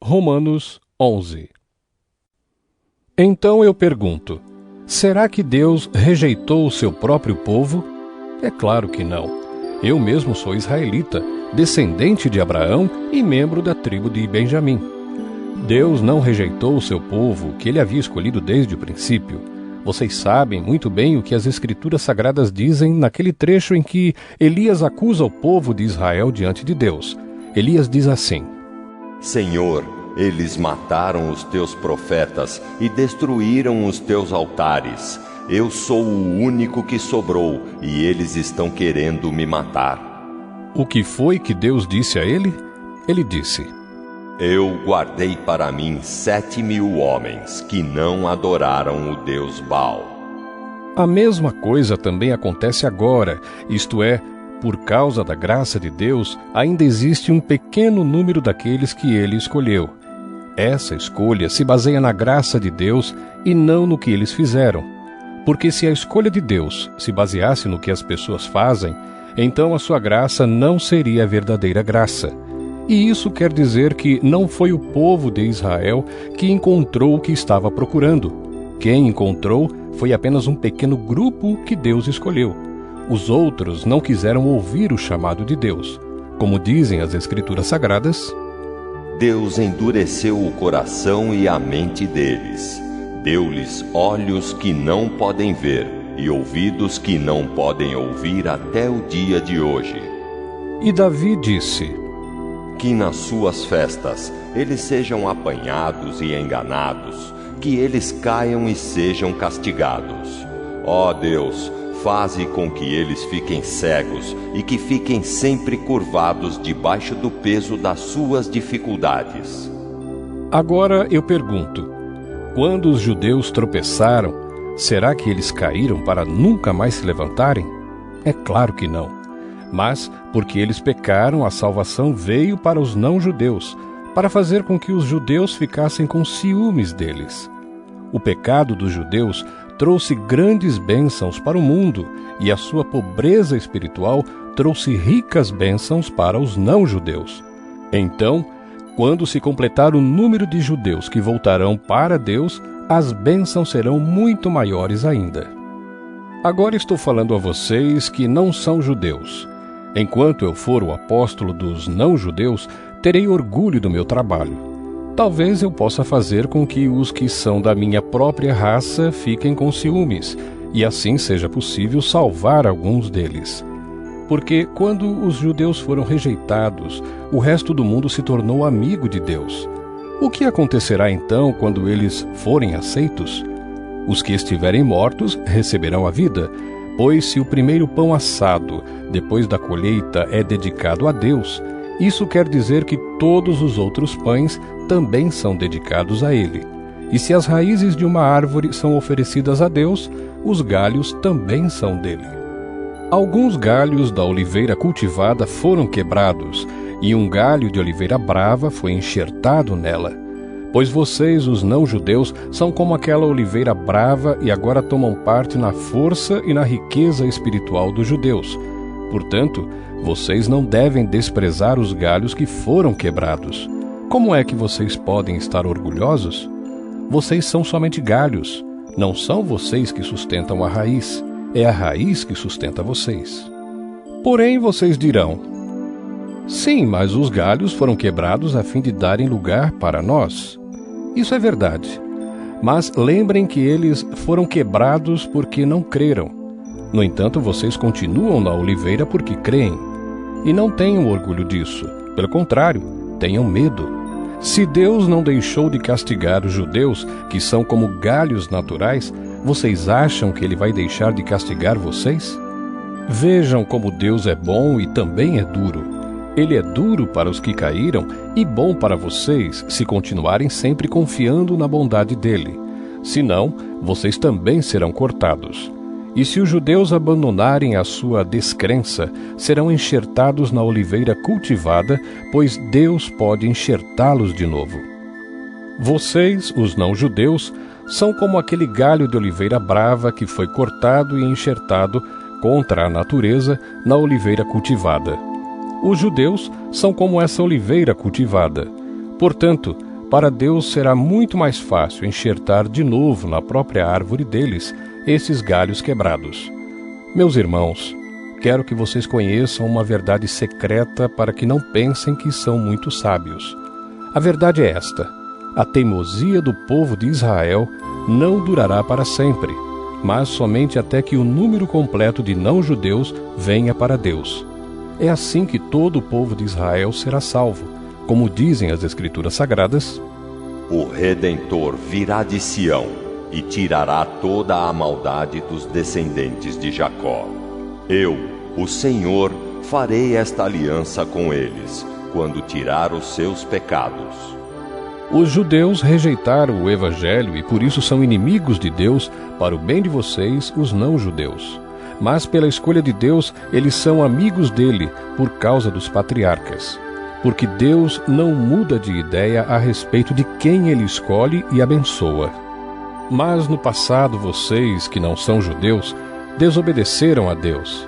Romanos 11. Então eu pergunto, será que Deus rejeitou o seu próprio povo? É claro que não. Eu mesmo sou israelita, descendente de Abraão e membro da tribo de Benjamim. Deus não rejeitou o seu povo, que ele havia escolhido desde o princípio. Vocês sabem muito bem o que as Escrituras Sagradas dizem naquele trecho em que Elias acusa o povo de Israel diante de Deus. Elias diz assim: Senhor, eles mataram os teus profetas e destruíram os teus altares. Eu sou o único que sobrou e eles estão querendo me matar. O que foi que Deus disse a ele? Ele disse: Eu guardei para mim 7.000 homens que não adoraram o Deus Baal. A mesma coisa também acontece agora, isto é, por causa da graça de Deus, ainda existe um pequeno número daqueles que ele escolheu. Essa escolha se baseia na graça de Deus e não no que eles fizeram. Porque se a escolha de Deus se baseasse no que as pessoas fazem, então a sua graça não seria a verdadeira graça. E isso quer dizer que não foi o povo de Israel que encontrou o que estava procurando. Quem encontrou foi apenas um pequeno grupo que Deus escolheu. Os outros não quiseram ouvir o chamado de Deus. Como dizem as Escrituras Sagradas, Deus endureceu o coração e a mente deles. Deu-lhes olhos que não podem ver e ouvidos que não podem ouvir até o dia de hoje. E Davi disse: Que nas suas festas eles sejam apanhados e enganados, que eles caiam e sejam castigados. Ó Deus, faze com que eles fiquem cegos e que fiquem sempre curvados debaixo do peso das suas dificuldades. Agora eu pergunto, quando os judeus tropeçaram, será que eles caíram para nunca mais se levantarem? É claro que não. Mas, porque eles pecaram, a salvação veio para os não-judeus, para fazer com que os judeus ficassem com ciúmes deles. O pecado dos judeus trouxe grandes bênçãos para o mundo, e a sua pobreza espiritual trouxe ricas bênçãos para os não-judeus. Então, quando se completar o número de judeus que voltarão para Deus, as bênçãos serão muito maiores ainda. Agora estou falando a vocês que não são judeus. Enquanto eu for o apóstolo dos não-judeus, terei orgulho do meu trabalho. Talvez eu possa fazer com que os que são da minha própria raça fiquem com ciúmes, e assim seja possível salvar alguns deles. Porque quando os judeus foram rejeitados, o resto do mundo se tornou amigo de Deus. O que acontecerá então quando eles forem aceitos? Os que estiverem mortos receberão a vida, pois se o primeiro pão assado, depois da colheita, é dedicado a Deus, isso quer dizer que todos os outros pães também são dedicados a Ele. E se as raízes de uma árvore são oferecidas a Deus, os galhos também são dele. Alguns galhos da oliveira cultivada foram quebrados, e um galho de oliveira brava foi enxertado nela. Pois vocês, os não-judeus, são como aquela oliveira brava e agora tomam parte na força e na riqueza espiritual dos judeus. Portanto, vocês não devem desprezar os galhos que foram quebrados. Como é que vocês podem estar orgulhosos? Vocês são somente galhos. Não são vocês que sustentam a raiz. É a raiz que sustenta vocês. Porém, vocês dirão: sim, mas os galhos foram quebrados a fim de darem lugar para nós. Isso é verdade. Mas lembrem que eles foram quebrados porque não creram. No entanto, vocês continuam na oliveira porque creem. E não tenham orgulho disso. Pelo contrário, tenham medo. Se Deus não deixou de castigar os judeus, que são como galhos naturais, vocês acham que Ele vai deixar de castigar vocês? Vejam como Deus é bom e também é duro. Ele é duro para os que caíram e bom para vocês, se continuarem sempre confiando na bondade dele. Senão, vocês também serão cortados. E se os judeus abandonarem a sua descrença, serão enxertados na oliveira cultivada, pois Deus pode enxertá-los de novo. Vocês, os não-judeus, são como aquele galho de oliveira brava que foi cortado e enxertado contra a natureza na oliveira cultivada. Os judeus são como essa oliveira cultivada. Portanto, para Deus será muito mais fácil enxertar de novo na própria árvore deles esses galhos quebrados. Meus irmãos, quero que vocês conheçam uma verdade secreta para que não pensem que são muito sábios. A verdade é esta: a teimosia do povo de Israel não durará para sempre, mas somente até que o número completo de não-judeus venha para Deus. É assim que todo o povo de Israel será salvo, como dizem as Escrituras Sagradas: o Redentor virá de Sião e tirará toda a maldade dos descendentes de Jacó. Eu, o Senhor, farei esta aliança com eles, quando tirar os seus pecados. Os judeus rejeitaram o Evangelho e por isso são inimigos de Deus para o bem de vocês, os não-judeus. Mas pela escolha de Deus, eles são amigos dele por causa dos patriarcas. Porque Deus não muda de ideia a respeito de quem ele escolhe e abençoa. Mas no passado vocês, que não são judeus, desobedeceram a Deus.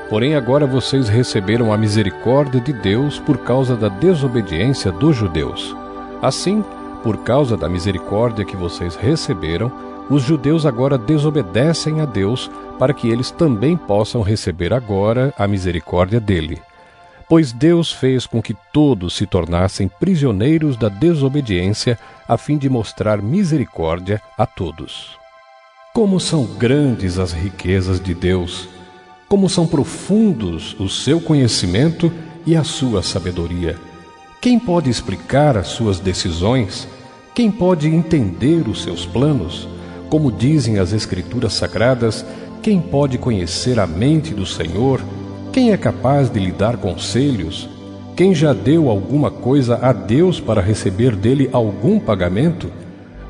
Porém agora vocês receberam a misericórdia de Deus por causa da desobediência dos judeus. Assim, por causa da misericórdia que vocês receberam, os judeus agora desobedecem a Deus para que eles também possam receber agora a misericórdia dele. Pois Deus fez com que todos se tornassem prisioneiros da desobediência, a fim de mostrar misericórdia a todos. Como são grandes as riquezas de Deus! Como são profundos o seu conhecimento e a sua sabedoria! Quem pode explicar as suas decisões? Quem pode entender os seus planos? Como dizem as Escrituras Sagradas, quem pode conhecer a mente do Senhor? Quem é capaz de lhe dar conselhos? Quem já deu alguma coisa a Deus para receber dele algum pagamento?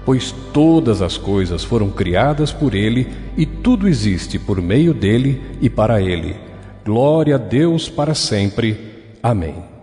Pois todas as coisas foram criadas por ele e tudo existe por meio dele e para ele. Glória a Deus para sempre. Amém.